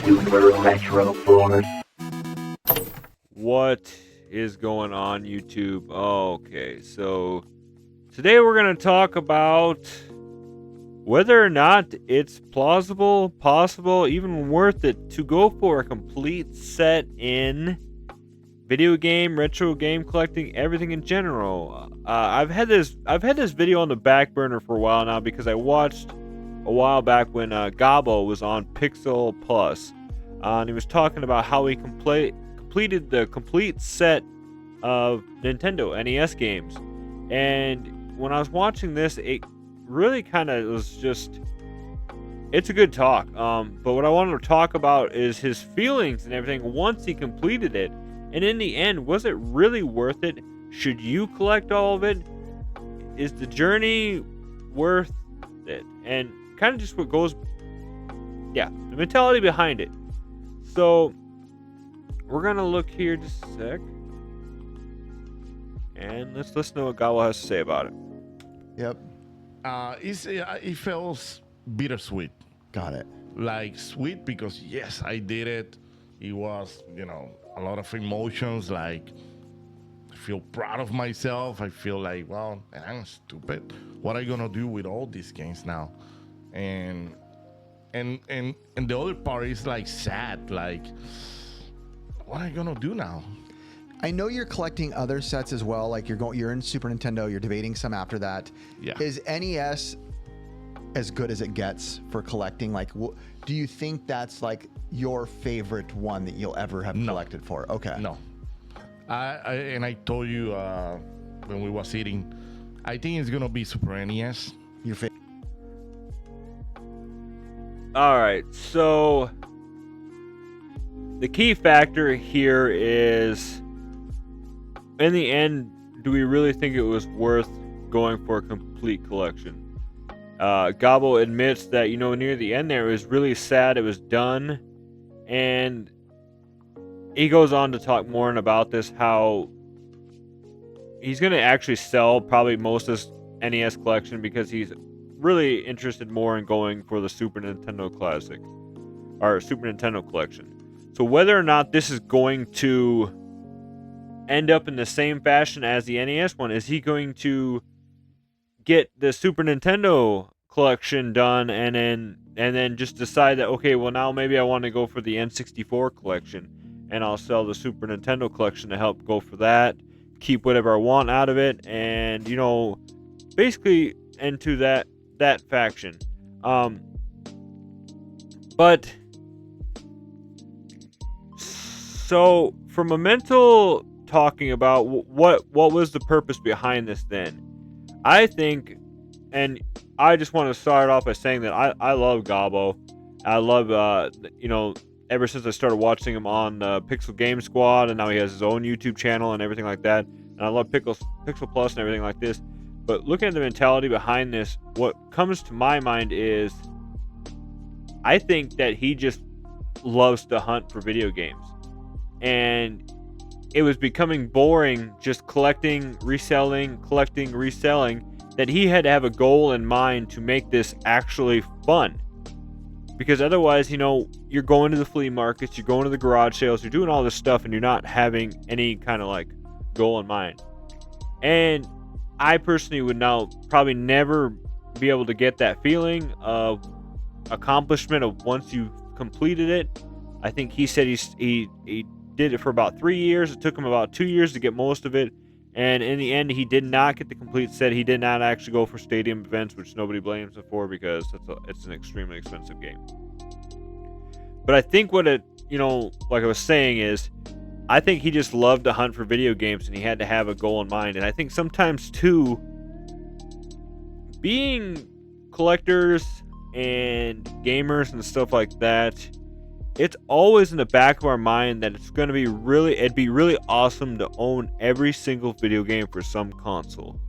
Super Retro Force. What is going on, YouTube? Okay, so today we're going to talk about whether or not it's plausible, possible, even worth it to go for a complete set in video game, retro game collecting, everything in general. I've had this video on the back burner for a while now because I watched a while back when Gabbo was on Pixel Plus, and he was talking about how he completed the complete set of Nintendo NES games. And when I was watching this, it really kind of was just, it's a good talk. But what I wanted to talk about is his feelings and everything once he completed it. And in the end, was it really worth it? Should you collect all of it? Is the journey worth it? And kind of just what goes, the mentality behind it. So we're gonna look here just a sec, and let's listen to what Gabbo has to say about it. Yep. It feels bittersweet. Got it. Like sweet because yes, I did it. It was, a lot of emotions. Like I feel proud of myself. I feel like, well, I'm stupid. What am I gonna do with all these games now? And the other part is like sad. Like, what am I gonna do now? I know you're collecting other sets as well. Like you're in Super Nintendo. You're debating some after that. Yeah. Is NES as good as it gets for collecting? Like, do you think that's like your favorite one that you'll ever have collected for? Okay. No. I told you when we was eating, I think it's gonna be Super NES. Your favorite. All right, so the key factor here is, in the end, do we really think it was worth going for a complete collection? Gabbo admits that, near the end there, it was really sad it was done. And he goes on to talk more about this, how he's going to actually sell probably most of his NES collection because he's really interested more in going for the Super Nintendo Classic or Super Nintendo Collection. So whether or not this is going to end up in the same fashion as the NES one, is he going to get the Super Nintendo collection done and then just decide that, okay, well, now maybe I want to go for the N64 collection and I'll sell the Super Nintendo collection to help go for that, keep whatever I want out of it, and basically into that faction. But so from a mental talking about what was the purpose behind this, then I think, and I just want to start off by saying that I love Gabbo. I love ever since I started watching him on Pixel Game Squad, and now he has his own YouTube channel and everything like that, and I love Pixel Plus and everything like this. But looking at the mentality behind this, what comes to my mind is, I think that he just loves to hunt for video games. And it was becoming boring just collecting, reselling, that he had to have a goal in mind to make this actually fun. Because otherwise, you're going to the flea markets, you're going to the garage sales, you're doing all this stuff, and you're not having any kind of like goal in mind. And I personally would now probably never be able to get that feeling of accomplishment of once you've completed it. I think he said he did it for about 3 years. It took him about 2 years to get most of it. And in the end, he did not get the complete set. He did not actually go for stadium events, which nobody blames him for because it's an extremely expensive game. But I think what it, like I was saying is, I think he just loved to hunt for video games and he had to have a goal in mind. And I think sometimes too, being collectors and gamers and stuff like that, it's always in the back of our mind that it'd be really awesome to own every single video game for some console.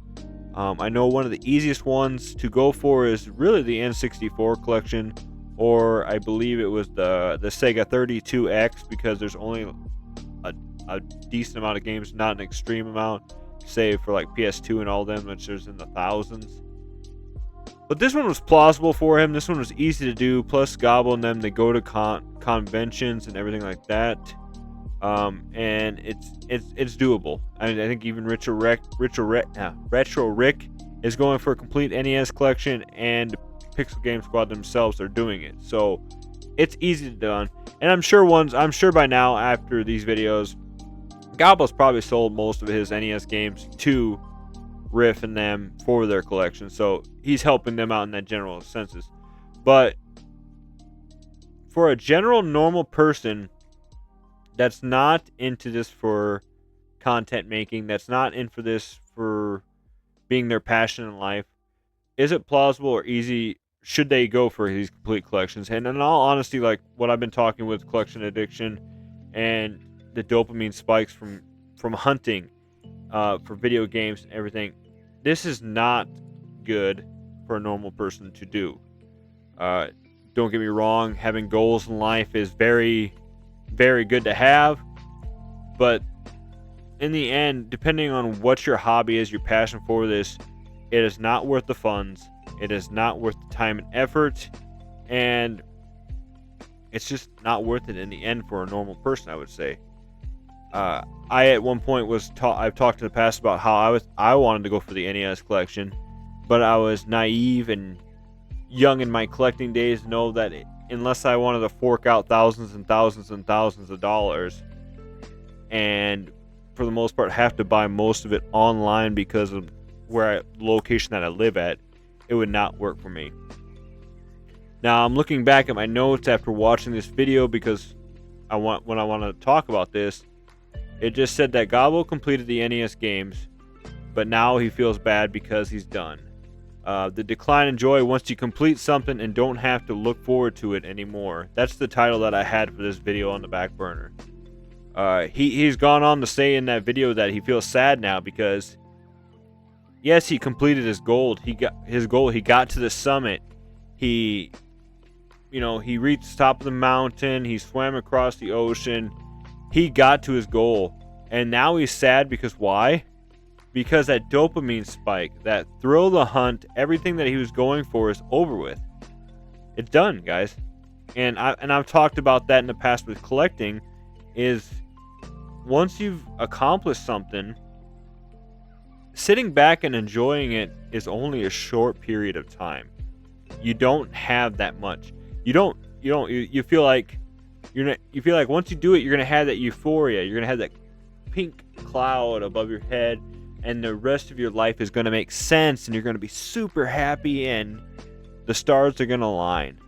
I know one of the easiest ones to go for is really the N64 collection, or I believe it was the Sega 32X, because there's only a decent amount of games, not an extreme amount, say for like PS2 and all them, which there's in the thousands. But this one was plausible for him. This one was easy to do. Plus, Gabbo and them, they go to conventions and everything like that. And it's doable. I mean, I think even Retro Rick is going for a complete NES collection, and Pixel Game Squad themselves are doing it. So it's easy to done. And I'm sure by now, after these videos, Gabbo's probably sold most of his NES games to Riff and them for their collection, so he's helping them out in that general senses. But for a general normal person that's not into this for content making, that's not in for this for being their passion in life, is it plausible or easy? Should they go for these complete collections? And in all honesty, like what I've been talking with collection addiction and the dopamine spikes from hunting for video games and everything, this is not good for a normal person to do. Don't get me wrong, having goals in life is very, very good to have, but in the end, depending on what your hobby is, your passion for this, it is not worth the funds. It is not worth the time and effort, and it's just not worth it in the end for a normal person, I would say. I at one point I've talked in the past about how I wanted to go for the NES collection, but I was naive and young in my collecting days to know that unless I wanted to fork out thousands and thousands and thousands of dollars, and for the most part have to buy most of it online because of location that I live at, it would not work for me. Now I'm looking back at my notes after watching this video because when I want to talk about this, it just said that Gabbo completed the NES games, but now he feels bad because he's done. The decline in joy once you complete something and don't have to look forward to it anymore. That's the title that I had for this video on the back burner. He's gone on to say in that video that he feels sad now because, yes, he completed his goal. He got to the summit. He reached the top of the mountain. He swam across the ocean. He got to his goal, and now he's sad because why? Because that dopamine spike, that thrill of the hunt, everything that he was going for is over with. It's done, guys. And I've talked about that in the past with collecting, is once you've accomplished something, sitting back and enjoying it is only a short period of time. You don't have that much. You feel like once you do it, you're gonna have that euphoria. You're gonna have that pink cloud above your head, and the rest of your life is gonna make sense, and you're gonna be super happy, and the stars are gonna align.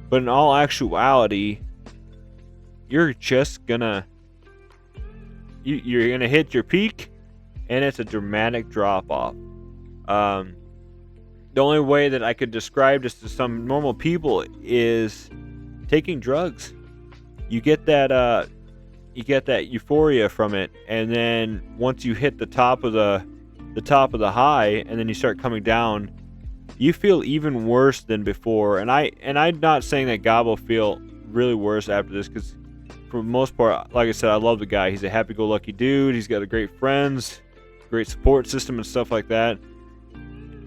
But in all actuality, you're just gonna you're gonna hit your peak, and it's a dramatic drop off. The only way that I could describe this to some normal people is taking drugs. You get that euphoria from it, and then once you hit the top of the high, and then you start coming down, you feel even worse than before. And I'm not saying that Gabbo feel really worse after this, because for the most part, like I said, I love the guy. He's a happy-go-lucky dude. He's got great friends, great support system, and stuff like that.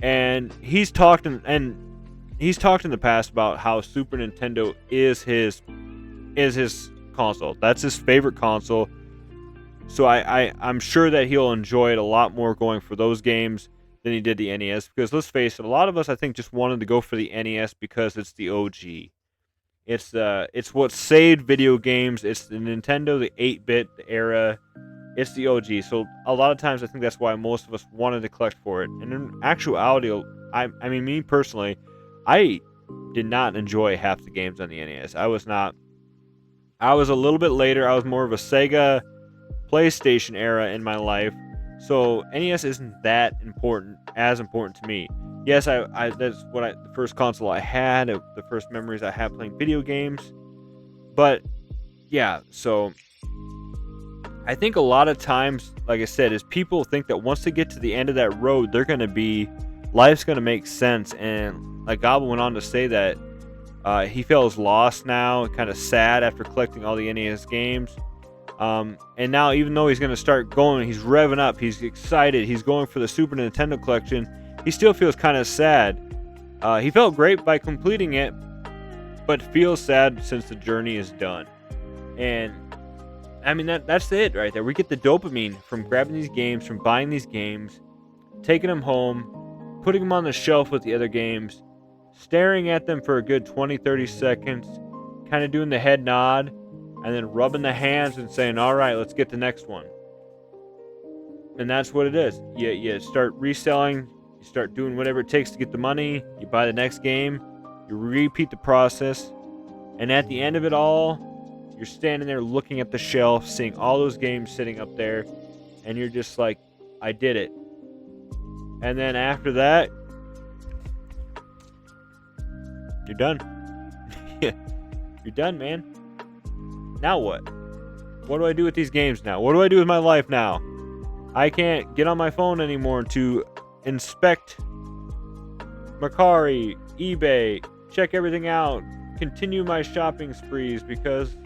And he's talked in the past about how Super Nintendo is his console. That's his favorite console. So I'm sure that he'll enjoy it a lot more going for those games than he did the NES. Because let's face it, a lot of us, I think, just wanted to go for the NES because it's the OG. It's what saved video games. It's the Nintendo, the 8-bit era. It's the OG. So a lot of times I think that's why most of us wanted to collect for it. And in actuality, I mean, me personally, I did not enjoy half the games on the NES. I was a little bit later. I was more of a Sega, PlayStation era in my life. So NES isn't that important to me. Yes, that's the first console I had, the first memories I had playing video games. But yeah, so I think a lot of times, like I said, is people think that once they get to the end of that road, life's gonna make sense. And like Gabbo went on to say that he feels lost now, kind of sad after collecting all the NES games. And now, even though he's going to start going, he's revving up, he's excited, he's going for the Super Nintendo collection, he still feels kind of sad He felt great by completing it, but feels sad since the journey is done. And I mean, that's it right there. We get the dopamine from grabbing these games, from buying these games, taking them home, putting them on the shelf with the other games, staring at them for a good 20-30 seconds, kind of doing the head nod, and then rubbing the hands and saying, all right, let's get the next one. And that's what it is. You start reselling, you start doing whatever it takes to get the money, you buy the next game, you repeat the process, and at the end of it all, you're standing there looking at the shelf, seeing all those games sitting up there, and you're just like, I did it. And then after that, you're done. You're done, man. Now what? What do I do with these games now? What do I do with my life now? I can't get on my phone anymore to inspect Mercari, eBay, check everything out, continue my shopping sprees because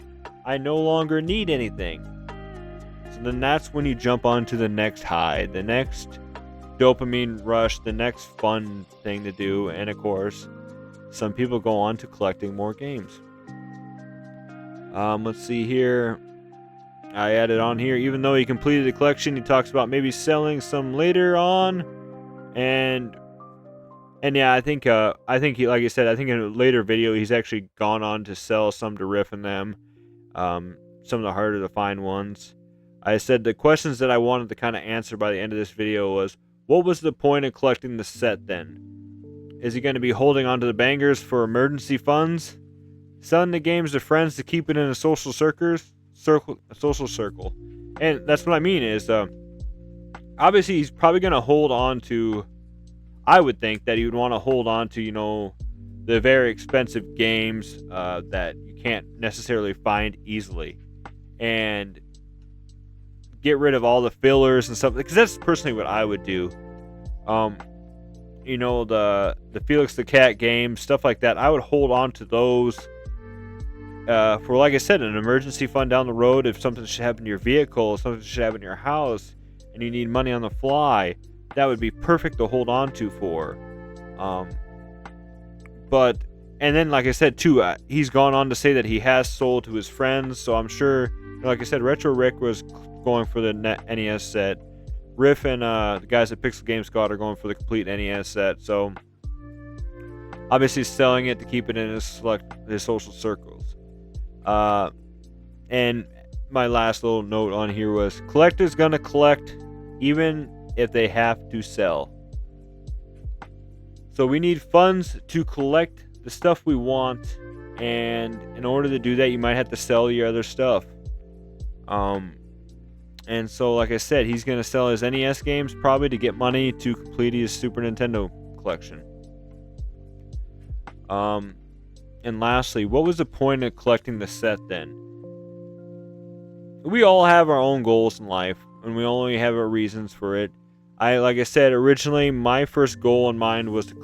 I no longer need anything. So then that's when you jump onto the next high, the next dopamine rush, the next fun thing to do, and of course, some people go on to collecting more games. Let's see here. I added on here, even though he completed the collection, he talks about maybe selling some later on, and yeah, I think he, like I said, I think in a later video he's actually gone on to sell some to Riff and them, some of the harder to find ones. I said the questions that I wanted to kind of answer by the end of this video was, what was the point of collecting the set then? Is he going to be holding on to the bangers for emergency funds? Selling the games to friends to keep it in a social circle? And that's what I mean is, obviously he's probably going to hold on to, I would think that he would want to hold on to, you know, the very expensive games that you can't necessarily find easily. And get rid of all the fillers and stuff, because that's personally what I would do. You know, the Felix the Cat games, stuff like that, I would hold on to those for, like I said, an emergency fund down the road. If something should happen to your vehicle, if something should happen to your house, and you need money on the fly, that would be perfect to hold on to for. But, and then, like I said, too, he's gone on to say that he has sold to his friends, so I'm sure, like I said, Retro Rick was going for the NES set. Riff and the guys at Pixel Game Squad are going for the complete NES set, so obviously selling it to keep it in his social circles. And my last little note on here was, collectors gonna collect even if they have to sell. So we need funds to collect the stuff we want, and in order to do that, you might have to sell your other stuff. And so, like I said, he's going to sell his NES games probably to get money to complete his Super Nintendo collection. And lastly, what was the point of collecting the set then? We all have our own goals in life, and we only have our reasons for it. Like I said, originally, my first goal in mind was to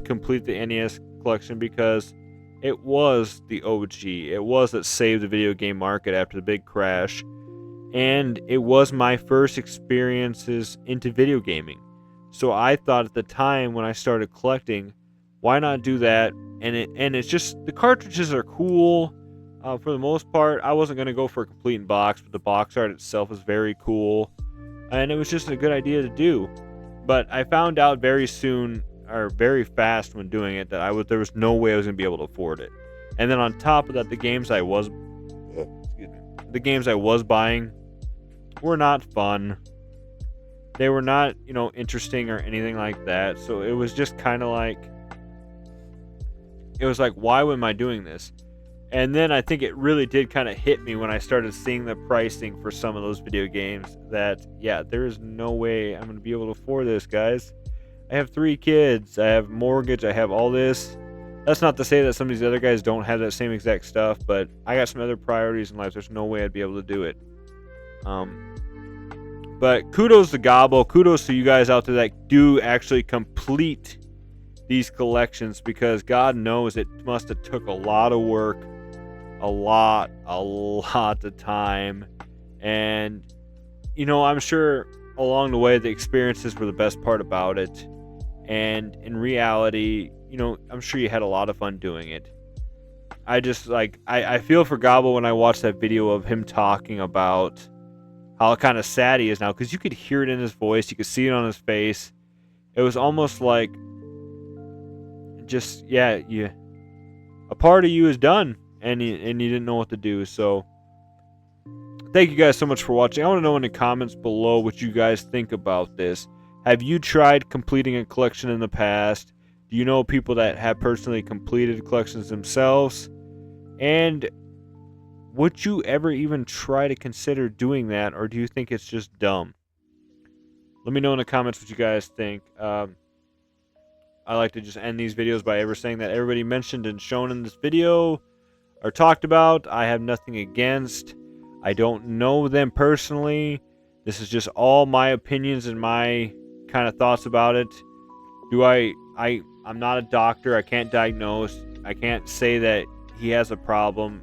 complete the NES collection because it was the OG. It was that saved the video game market after the big crash. And it was my first experiences into video gaming. So I thought at the time when I started collecting, why not do that? And it's just, the cartridges are cool. For the most part, I wasn't going to go for a complete in box, but the box art itself is very cool. And it was just a good idea to do. But I found out very soon, or very fast when doing it, that there was no way I was going to be able to afford it. And then on top of that, the games I was buying were not fun. They were not, interesting or anything like that. So it was just kind of like, it was like, why am I doing this? And then I think it really did kind of hit me when I started seeing the pricing for some of those video games that, yeah, there is no way I'm going to be able to afford this, guys. I have 3 kids. I have mortgage. I have all this. That's not to say that some of these other guys don't have that same exact stuff, but I got some other priorities in life. There's no way I'd be able to do it. But kudos to Gabbo. Kudos to you guys out there that do actually complete these collections, because God knows it must have took a lot of work, a lot of time. And, I'm sure along the way the experiences were the best part about it. And in reality, I'm sure you had a lot of fun doing it. I just like I feel for Gabbo when I watched that video of him talking about how kind of sad he is now, because you could hear it in his voice, you could see it on his face. It was almost like just a part of you is done, and you didn't know what to do. So thank you guys so much for watching. I want to know in the comments below what you guys think about this. Have you tried completing a collection in the past? Do you know people that have personally completed collections themselves? And would you ever even try to consider doing that, or do you think it's just dumb? Let me know in the comments what you guys think. I like to just end these videos by ever saying that everybody mentioned and shown in this video or talked about, I have nothing against. I don't know them personally. This is just all my opinions and my kind of thoughts about it. I'm not a doctor. I can't diagnose. I can't say that he has a problem,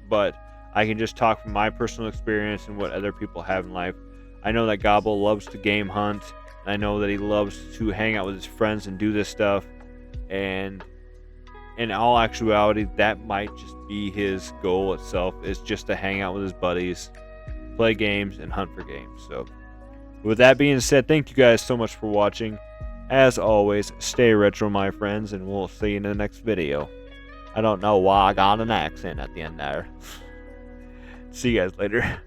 but I can just talk from my personal experience and what other people have in life. I know that Gabbo loves to game hunt. I know that he loves to hang out with his friends and do this stuff. And in all actuality, that might just be his goal itself, is just to hang out with his buddies, play games, and hunt for games. So with that being said, thank you guys so much for watching. As always, stay retro, my friends, and we'll see you in the next video. I don't know why I got an accent at the end there. See you guys later.